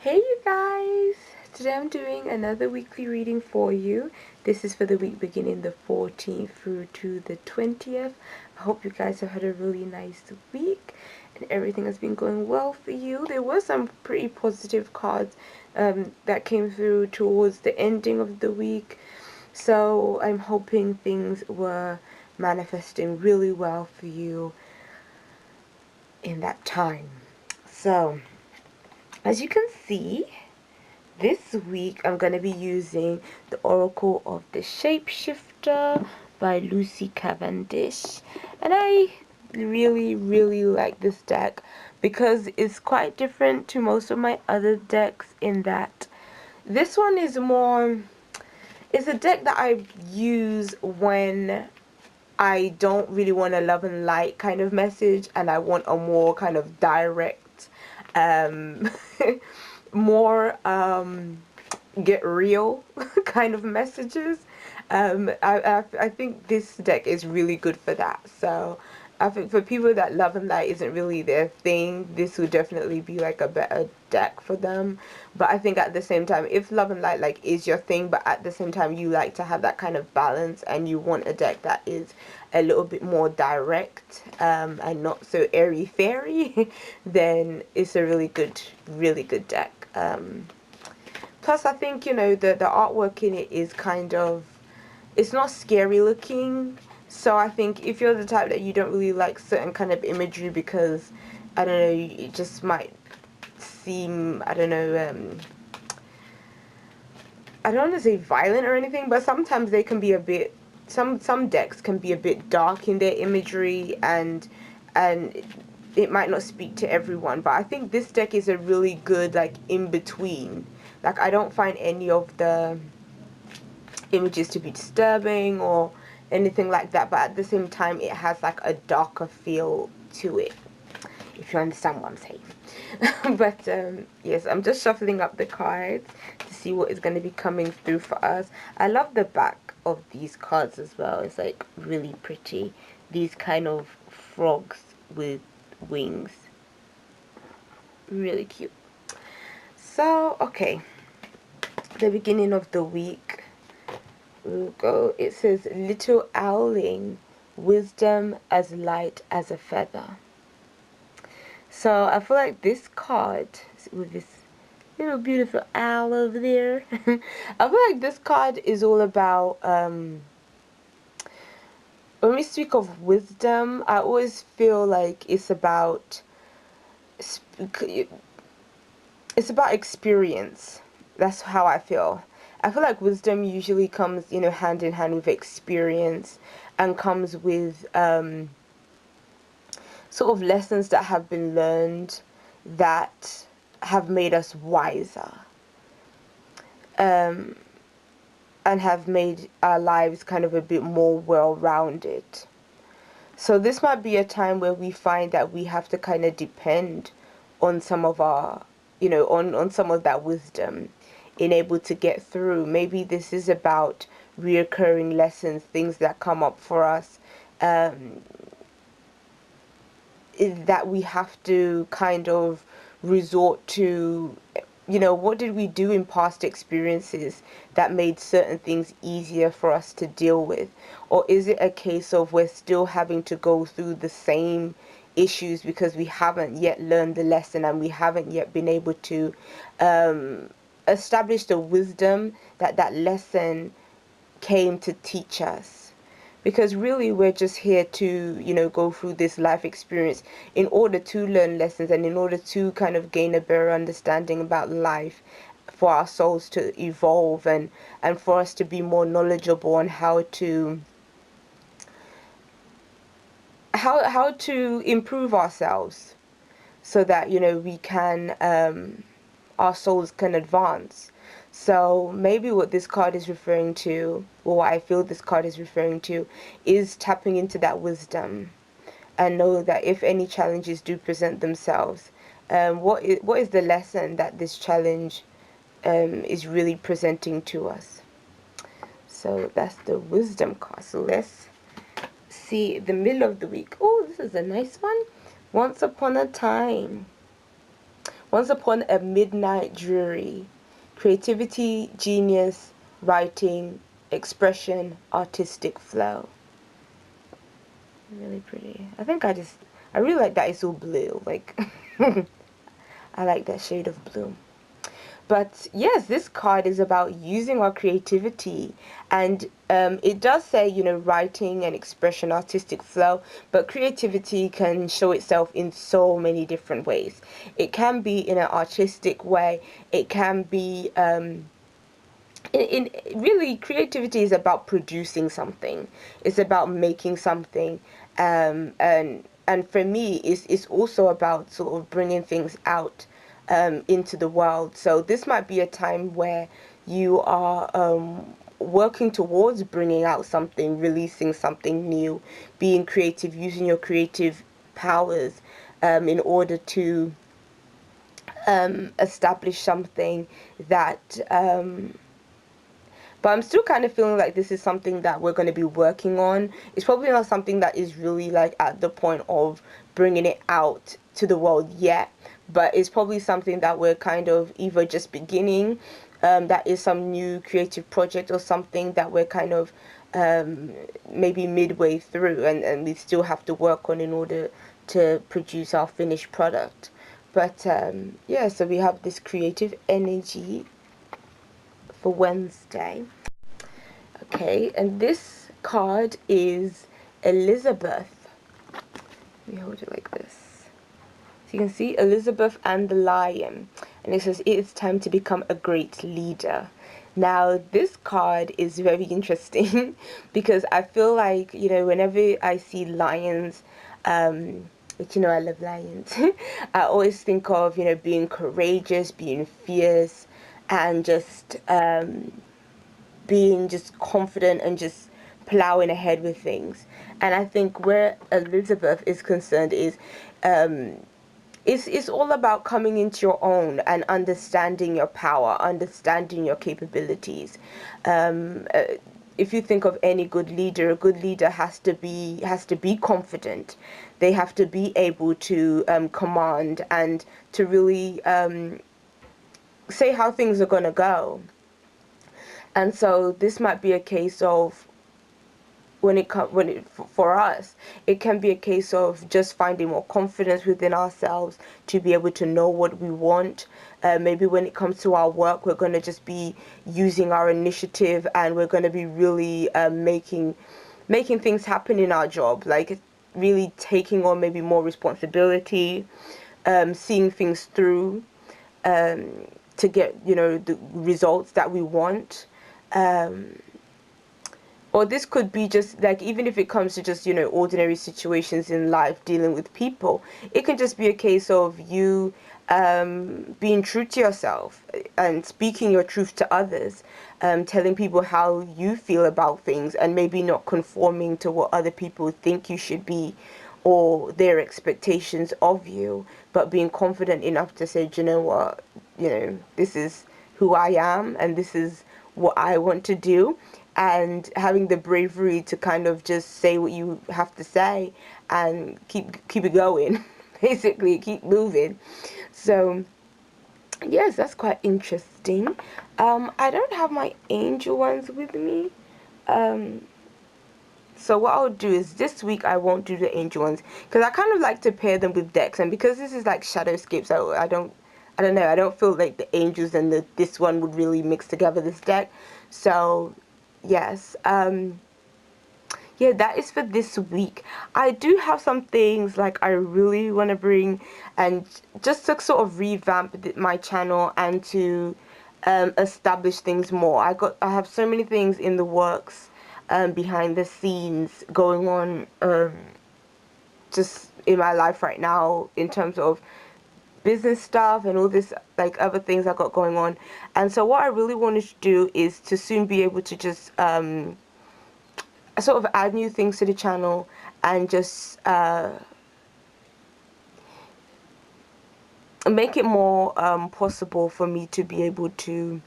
Hey you guys! Today I'm doing another weekly reading for you. This is for the week beginning the 14th through to the 20th. I hope you guys have had a really nice week and everything has been going well for you. There were some pretty positive cards that came through towards the ending of the week. So I'm hoping things were manifesting really well for you in that time. So, as you can see, this week I'm going to be using the Oracle of the Shapeshifter by Lucy Cavendish, and I really like this deck because it's quite different to most of my other decks in that this one is more, it's a deck that I use when I don't really want a love and light kind of message and I want a more kind of direct um more get real kind of messages. I think this deck is really good for that. So I think for people that love and light isn't really their thing, this would definitely be like a better deck for them. But I think at the same time, if love and light like is your thing, but at the same time you like to have that kind of balance and you want a deck that is a little bit more direct and not so airy fairy, then it's a really good deck. Plus, I think, you know, the artwork in it is kind of, it's not scary looking. So I think if you're the type that you don't really like certain kind of imagery because, I don't know, it just might seem, I don't know, I don't want to say violent or anything, but sometimes they can be a bit, some decks can be a bit dark in their imagery and it might not speak to everyone. But I think this deck is a really good, like, in between. Like, I don't find any of the images to be disturbing or anything like that, but at the same time it has like a darker feel to it, if you understand what I'm saying. But yes, I'm just shuffling up the cards to see what is going to be coming through for us. I love the back of these cards as well. It's like really pretty, these kind of frogs with wings, really cute. So okay, the beginning of the week, we'll go, it says, little owling, wisdom as light as a feather. So I feel like this card with this little beautiful owl over there, I feel like this card is all about, when we speak of wisdom, I always feel like it's about experience. That's how I feel. I feel like wisdom usually comes, you know, hand in hand with experience and comes with sort of lessons that have been learned that have made us wiser, and have made our lives kind of a bit more well-rounded. So this might be a time where we find that we have to kind of depend on some of our, you know, on some of that wisdom in able to get through. Maybe this is about reoccurring lessons, things that come up for us, that we have to kind of resort to, you know, what did we do in past experiences that made certain things easier for us to deal with? Or is it a case of we're still having to go through the same issues because we haven't yet learned the lesson and we haven't yet been able to establish the wisdom that that lesson came to teach us? Because really we're just here to, you know, go through this life experience in order to learn lessons and in order to kind of gain a better understanding about life, for our souls to evolve and for us to be more knowledgeable on how to improve ourselves so that, you know, we can our souls can advance. So maybe what this card is referring to, or what I feel this card is referring to, is tapping into that wisdom and know that if any challenges do present themselves, what is the lesson that this challenge is really presenting to us. So that's the wisdom card. So let's see the middle of the week. Oh, this is a nice one. Once upon a time. Once upon a midnight dreary. Creativity, genius, writing, expression, artistic flow. Really pretty. I really like that it's all blue. Like, I like that shade of blue. But yes, this card is about using our creativity, and it does say, writing and expression, artistic flow, but creativity can show itself in so many different ways. It can be in an artistic way, it can be in really, creativity is about producing something, it's about making something, and for me it's also about sort of bringing things out into the world. So this might be a time where you are working towards bringing out something, releasing something new, being creative, using your creative powers in order to establish something that but I'm still kind of feeling like this is something that we're going to be working on. It's probably not something that is really like at the point of bringing it out to the world yet, but it's probably something that we're kind of either just beginning, that is some new creative project, or something that we're kind of maybe midway through, and we still have to work on in order to produce our finished product. But yeah, so we have this creative energy for Wednesday. Okay, and this card is Elizabeth. Let me hold it like this. So you can see Elizabeth and the lion. And it says, it is time to become a great leader. Now, this card is very interesting because I feel like, whenever I see lions, which, I love lions, I always think of, being courageous, being fierce, and just being just confident and just plowing ahead with things. And I think where Elizabeth is concerned is it's all about coming into your own and understanding your power, understanding your capabilities. If you think of any good leader, a good leader has to be confident. They have to be able to command and to really say how things are gonna go. And so this might be a case of for us, it can be a case of just finding more confidence within ourselves to be able to know what we want. Maybe when it comes to our work, we're going to just be using our initiative, and we're going to be really making things happen in our job, like really taking on maybe more responsibility, seeing things through, to get the results that we want. Or this could be just like, even if it comes to just ordinary situations in life, dealing with people, it can just be a case of you being true to yourself and speaking your truth to others, telling people how you feel about things, and maybe not conforming to what other people think you should be or their expectations of you, but being confident enough to say, "Do you know what, this is who I am, and this is what I want to do," and having the bravery to kind of just say what you have to say and keep it going, basically keep moving. So yes, that's quite interesting. I don't have my angel ones with me. So what I'll do is, this week I won't do the angel ones because I kind of like to pair them with decks, and because this is like shadowscape, so I don't know, I don't feel like the angels and this one would really mix together, this deck. So yes, yeah, that is for this week. I do have some things like I really want to bring, and just to sort of revamp my channel and to establish things more. I have so many things in the works, behind the scenes going on, just in my life right now, in terms of business stuff and all this like other things I got going on. And so what I really wanted to do is to soon be able to just sort of add new things to the channel, and just make it more possible for me to be able to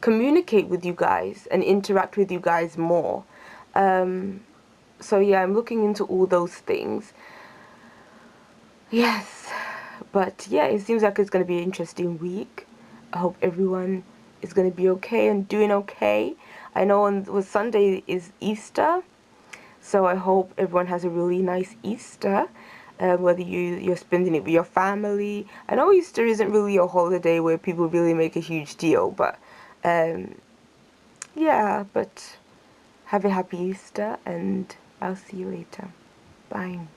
communicate with you guys and interact with you guys more. So yeah, I'm looking into all those things. Yes. But yeah, it seems like it's going to be an interesting week. I hope everyone is going to be okay and doing okay. I know on Sunday is Easter, so I hope everyone has a really nice Easter. Whether you're spending it with your family. I know Easter isn't really a holiday where people really make a huge deal, but yeah, but have a happy Easter, and I'll see you later. Bye.